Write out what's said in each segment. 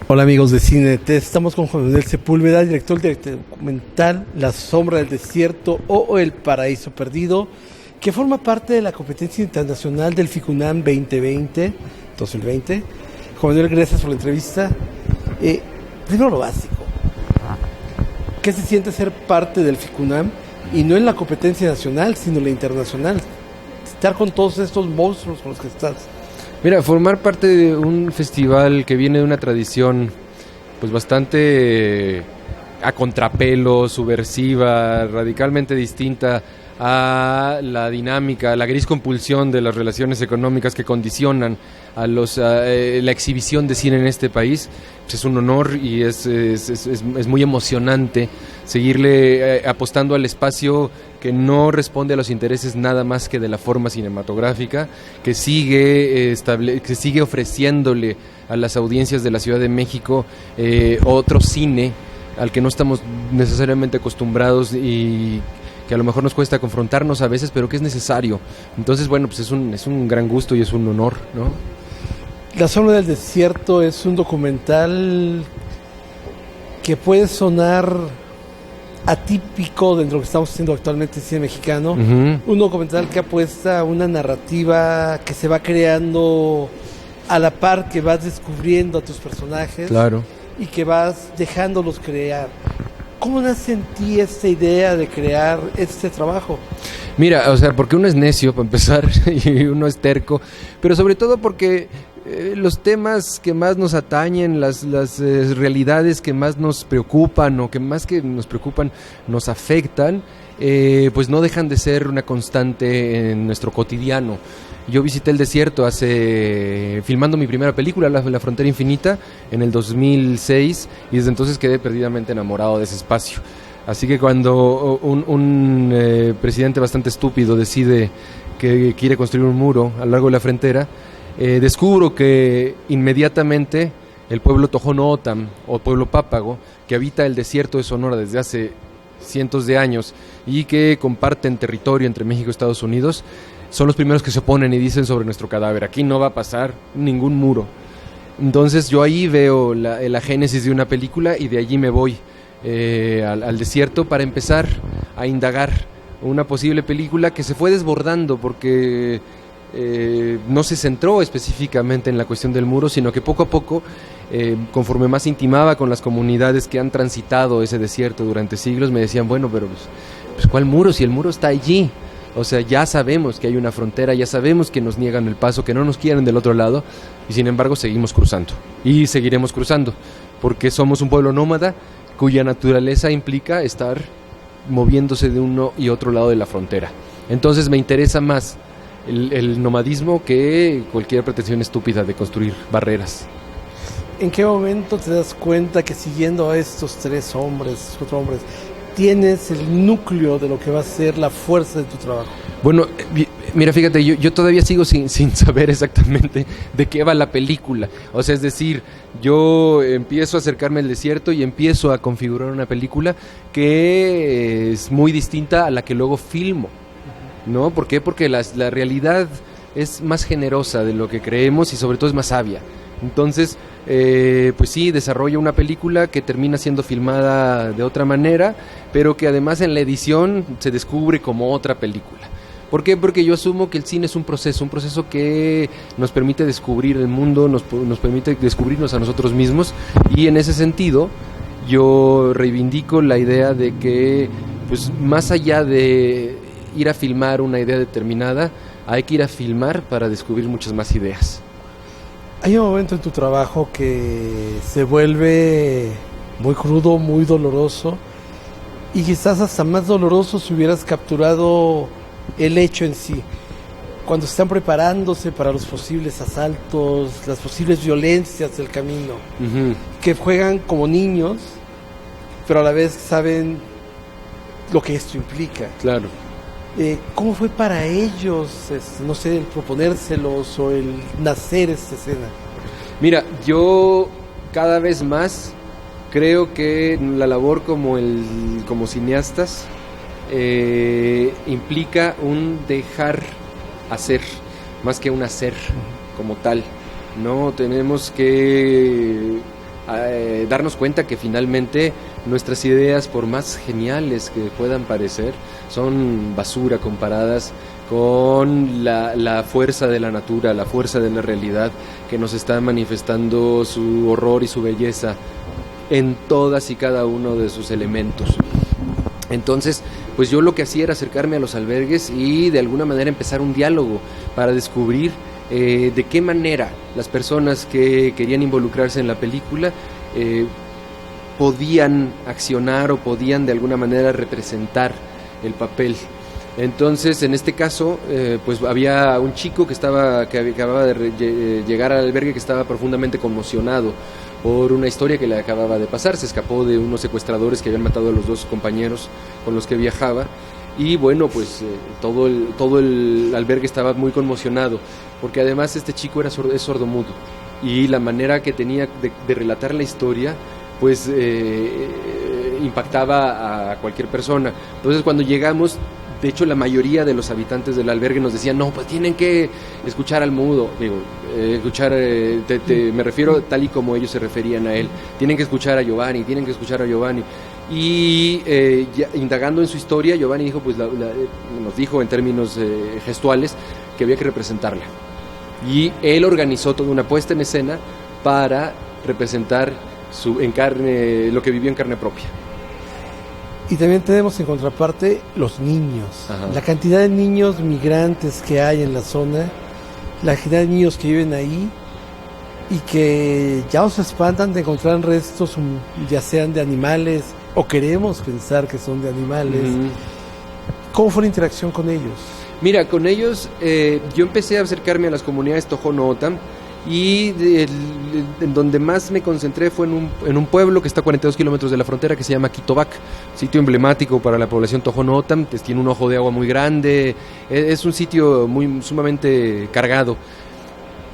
Hola amigos de Cinet, estamos con Juan Manuel Sepúlveda, director del documental La Sombra del Desierto o El Paraíso Perdido, que forma parte de la competencia internacional del FICUNAM 2020. Juan Manuel, gracias por la entrevista. Primero lo básico, ¿qué se siente ser parte del FICUNAM y no en la competencia nacional, sino en la internacional? Estar con todos estos monstruos con los que estás. Mira, formar parte de un festival que viene de una tradición pues bastante a contrapelo, subversiva, radicalmente distinta a la dinámica, la gris compulsión de las relaciones económicas que condicionan a la exhibición de cine en este país, pues es un honor y es muy emocionante seguirle apostando al espacio que no responde a los intereses nada más que de la forma cinematográfica, que sigue ofreciéndole a las audiencias de la Ciudad de México otro cine al que no estamos necesariamente acostumbrados y que a lo mejor nos cuesta confrontarnos a veces, pero que es necesario. Entonces, bueno, pues es un gran gusto y es un honor, ¿no? La Sombra del Desierto es un documental que puede sonar atípico dentro de lo que estamos haciendo actualmente en cine mexicano. Uh-huh. Un documental que apuesta a una narrativa que se va creando a la par que vas descubriendo a tus personajes. Claro. Y que vas dejándolos crear. ¿Cómo nace en ti esta idea de crear este trabajo? Mira, o sea, porque uno es necio para empezar y uno es terco, pero sobre todo porque los temas que más nos atañen, las realidades que más nos preocupan o que más que nos preocupan nos afectan, pues no dejan de ser una constante en nuestro cotidiano. Yo visité el desierto filmando mi primera película, La Frontera Infinita, en el 2006, y desde entonces quedé perdidamente enamorado de ese espacio. Así que cuando un presidente bastante estúpido decide que quiere construir un muro a lo largo de la frontera, descubro que inmediatamente el pueblo Tohono-O'odham, o pueblo Pápago, que habita el desierto de Sonora desde hace cientos de años y que comparten territorio entre México y Estados Unidos, son los primeros que se oponen y dicen sobre nuestro cadáver: aquí no va a pasar ningún muro. Entonces yo ahí veo la génesis de una película y de allí me voy al desierto para empezar a indagar una posible película que se fue desbordando porque no se centró específicamente en la cuestión del muro, sino que poco a poco, conforme más intimaba con las comunidades que han transitado ese desierto durante siglos, me decían, bueno, pero pues ¿cuál muro? Si el muro está allí. O sea, ya sabemos que hay una frontera, ya sabemos que nos niegan el paso, que no nos quieren del otro lado, y sin embargo seguimos cruzando. Y seguiremos cruzando, porque somos un pueblo nómada cuya naturaleza implica estar moviéndose de uno y otro lado de la frontera. Entonces me interesa más el nomadismo que cualquier pretensión estúpida de construir barreras. ¿En qué momento te das cuenta que siguiendo a estos cuatro hombres, tienes el núcleo de lo que va a ser la fuerza de tu trabajo? Bueno, mira, fíjate, yo todavía sigo sin saber exactamente de qué va la película. O sea, es decir, yo empiezo a acercarme al desierto y empiezo a configurar una película que es muy distinta a la que luego filmo, ¿no? ¿Por qué? Porque la realidad es más generosa de lo que creemos y sobre todo es más sabia. Entonces, pues sí, desarrolla una película que termina siendo filmada de otra manera, pero que además en la edición se descubre como otra película. ¿Por qué? Porque yo asumo que el cine es un proceso que nos permite descubrir el mundo, nos permite descubrirnos a nosotros mismos, y en ese sentido yo reivindico la idea de que, pues más allá de ir a filmar una idea determinada, hay que ir a filmar para descubrir muchas más ideas. Hay un momento en tu trabajo que se vuelve muy crudo, muy doloroso, y quizás hasta más doloroso si hubieras capturado el hecho en sí. Cuando están preparándose para los posibles asaltos, las posibles violencias del camino, uh-huh, que juegan como niños, pero a la vez saben lo que esto implica. Claro. ¿Cómo fue para ellos, no sé, el proponérselos o el nacer esta escena? Mira, yo cada vez más creo que la labor como cineastas implica un dejar hacer más que un hacer como tal, ¿no? Tenemos que darnos cuenta que finalmente nuestras ideas, por más geniales que puedan parecer, son basura comparadas con la fuerza de la natura, la fuerza de la realidad que nos está manifestando su horror y su belleza en todas y cada uno de sus elementos. Entonces, pues yo lo que hacía era acercarme a los albergues y de alguna manera empezar un diálogo para descubrir de qué manera las personas que querían involucrarse en la película podían accionar o podían de alguna manera representar el papel. Entonces, en este caso, pues había un chico que acababa de llegar al albergue, que estaba profundamente conmocionado por una historia que le acababa de pasar. Se escapó de unos secuestradores que habían matado a los 2 compañeros con los que viajaba. Y bueno, pues todo el albergue estaba muy conmocionado, porque además este chico es sordomudo, y la manera que tenía de relatar la historia, pues impactaba a cualquier persona. Entonces, cuando llegamos, de hecho la mayoría de los habitantes del albergue nos decían, no, pues tienen que escuchar al mudo, escuchar, me refiero tal y como ellos se referían a él, tienen que escuchar a Giovanni. Y ya, indagando en su historia, Giovanni dijo, pues nos dijo en términos gestuales que había que representarla, y él organizó toda una puesta en escena para representar lo que vivió en carne propia. Y también tenemos en contraparte los niños. Ajá. La cantidad de niños migrantes que hay en la zona, la cantidad de niños que viven ahí y que ya se espantan de encontrar restos, ya sean de animales, o queremos pensar que son de animales. Uh-huh. ¿Cómo fue la interacción con ellos? Mira, con ellos yo empecé a acercarme a las comunidades Tohono O'odham, y en donde más me concentré fue en un pueblo que está a 42 kilómetros de la frontera, que se llama Quitobac, sitio emblemático para la población Tohono O'odham. Tiene un ojo de agua muy grande, es un sitio sumamente cargado.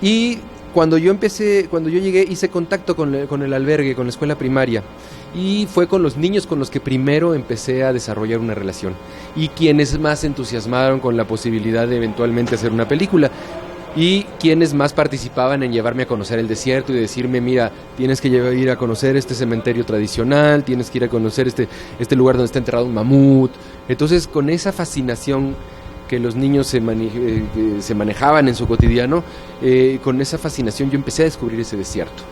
Y cuando yo llegué, hice contacto con el albergue, con la escuela primaria, y fue con los niños con los que primero empecé a desarrollar una relación, y quienes más entusiasmaron con la posibilidad de eventualmente hacer una película, y quienes más participaban en llevarme a conocer el desierto y decirme, mira, tienes que ir a conocer este cementerio tradicional, tienes que ir a conocer este lugar donde está enterrado un mamut. Entonces, con esa fascinación que los niños se manejaban en su cotidiano, con esa fascinación yo empecé a descubrir ese desierto.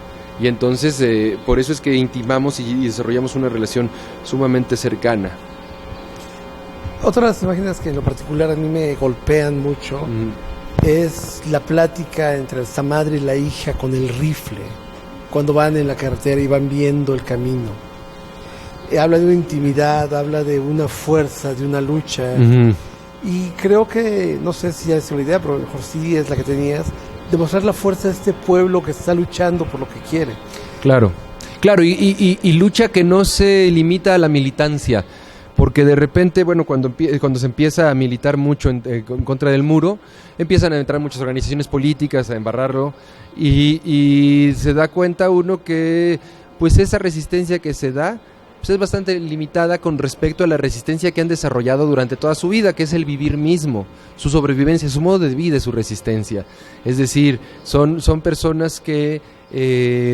Y entonces, por eso es que intimamos y desarrollamos una relación sumamente cercana. Otras imágenes que en lo particular a mí me golpean mucho es la plática entre esta madre y la hija con el rifle, cuando van en la carretera y van viendo el camino. Habla de una intimidad, habla de una fuerza, de una lucha. Uh-huh. Y creo que, no sé si ya es la idea, pero a lo mejor sí es la que tenías, demostrar la fuerza de este pueblo que está luchando por lo que quiere. Claro, y lucha que no se limita a la militancia, porque de repente, bueno, cuando se empieza a militar mucho en contra del muro, empiezan a entrar muchas organizaciones políticas a embarrarlo, y se da cuenta uno que pues esa resistencia que se da pues es bastante limitada con respecto a la resistencia que han desarrollado durante toda su vida, que es el vivir mismo, su sobrevivencia, su modo de vida, su resistencia. Es decir, son personas que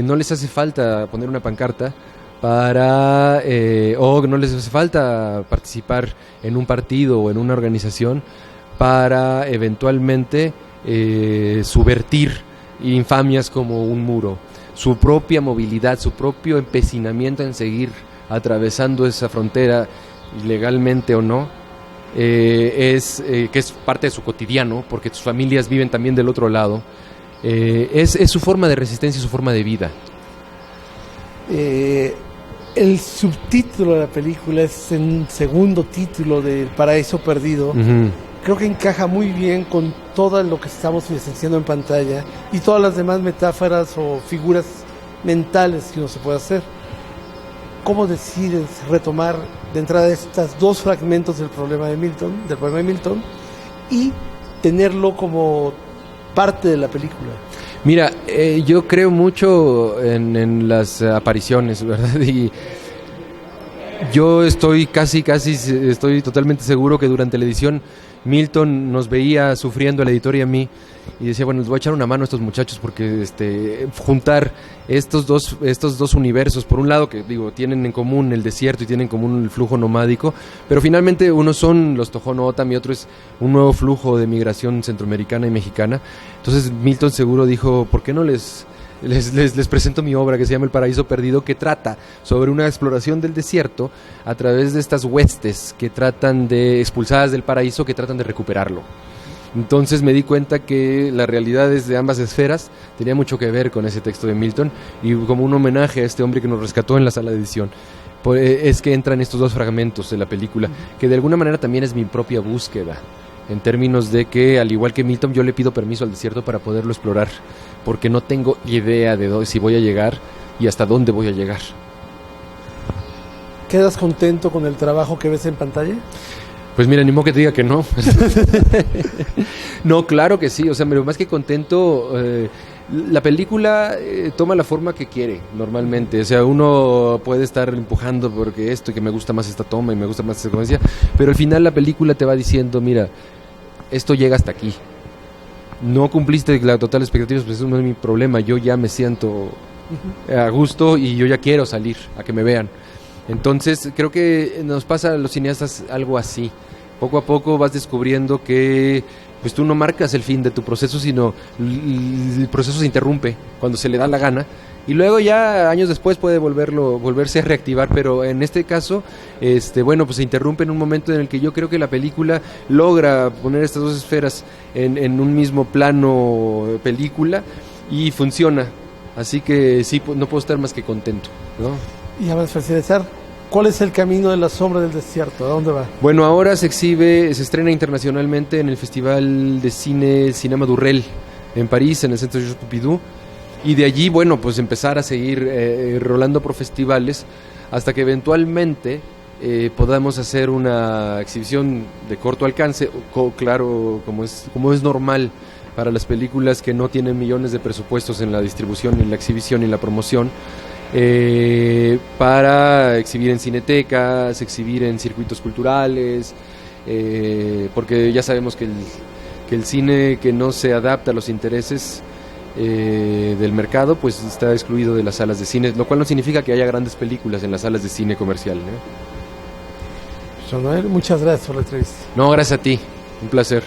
no les hace falta poner una pancarta o no les hace falta participar en un partido o en una organización para eventualmente subvertir infamias como un muro. Su propia movilidad, su propio empecinamiento en seguir atravesando esa frontera, ilegalmente o no, que es parte de su cotidiano, porque sus familias viven también del otro lado, es su forma de resistencia, su forma de vida. El subtítulo de la película es un segundo título de El Paraíso Perdido. Uh-huh. Creo que encaja muy bien con todo lo que estamos presenciando en pantalla y todas las demás metáforas o figuras mentales que uno se puede hacer. ¿Cómo decides retomar de entrada estos dos fragmentos del poema de Milton, y tenerlo como parte de la película? Mira, yo creo mucho en las apariciones, ¿verdad? Y yo estoy casi estoy totalmente seguro que durante la edición Milton nos veía sufriendo, el editor y a mí, y decía, bueno, les voy a echar una mano a estos muchachos porque juntar estos dos universos, por un lado que digo tienen en común el desierto y tienen en común el flujo nomádico, pero finalmente unos son los Tohono O'odham y otro es un nuevo flujo de migración centroamericana y mexicana. Entonces Milton seguro dijo, ¿por qué no les presento mi obra que se llama El Paraíso Perdido, que trata sobre una exploración del desierto a través de estas huestes que tratan de, expulsadas del paraíso, que tratan de recuperarlo? Entonces me di cuenta que las realidades de ambas esferas tenía mucho que ver con ese texto de Milton, y como un homenaje a este hombre que nos rescató en la sala de edición, es que entran estos dos fragmentos de la película, que de alguna manera también es mi propia búsqueda, en términos de que, al igual que Milton, yo le pido permiso al desierto para poderlo explorar, porque no tengo idea de si voy a llegar y hasta dónde voy a llegar. ¿Quedas contento con el trabajo que ves en pantalla? Pues mira, ni modo que te diga que no. No, claro que sí, o sea, más que contento, la película toma la forma que quiere normalmente, o sea, uno puede estar empujando porque esto, y que me gusta más esta toma y me gusta más esta secuencia, pero al final la película te va diciendo, mira, esto llega hasta aquí. No cumpliste la total expectativa, pues eso no es mi problema, yo ya me siento a gusto y yo ya quiero salir a que me vean. Entonces creo que nos pasa a los cineastas algo así. Poco a poco vas descubriendo que pues tú no marcas el fin de tu proceso, sino el proceso se interrumpe cuando se le da la gana, y luego ya años después puede volverse a reactivar, pero en este caso bueno, pues se interrumpe en un momento en el que yo creo que la película logra poner estas dos esferas en un mismo plano película y funciona. Así que sí, no puedo estar más que contento, ¿no? Y ya vas a finalizar, ¿cuál es el camino de la sombra del desierto? ¿A dónde va? Bueno, ahora se estrena internacionalmente en el Festival de Cine Cinema Durrell en París, en el Centro Georges Pompidou, y de allí, bueno, pues empezar a seguir rolando por festivales hasta que eventualmente podamos hacer una exhibición de corto alcance, claro, como es normal para las películas que no tienen millones de presupuestos en la distribución, en la exhibición y en la promoción, para exhibir en cinetecas, exhibir en circuitos culturales, porque ya sabemos que el cine que no se adapta a los intereses del mercado, pues está excluido de las salas de cine, lo cual no significa que haya grandes películas en las salas de cine comercial, ¿no? Joan Noel, muchas gracias por la entrevista. No, gracias a ti, un placer.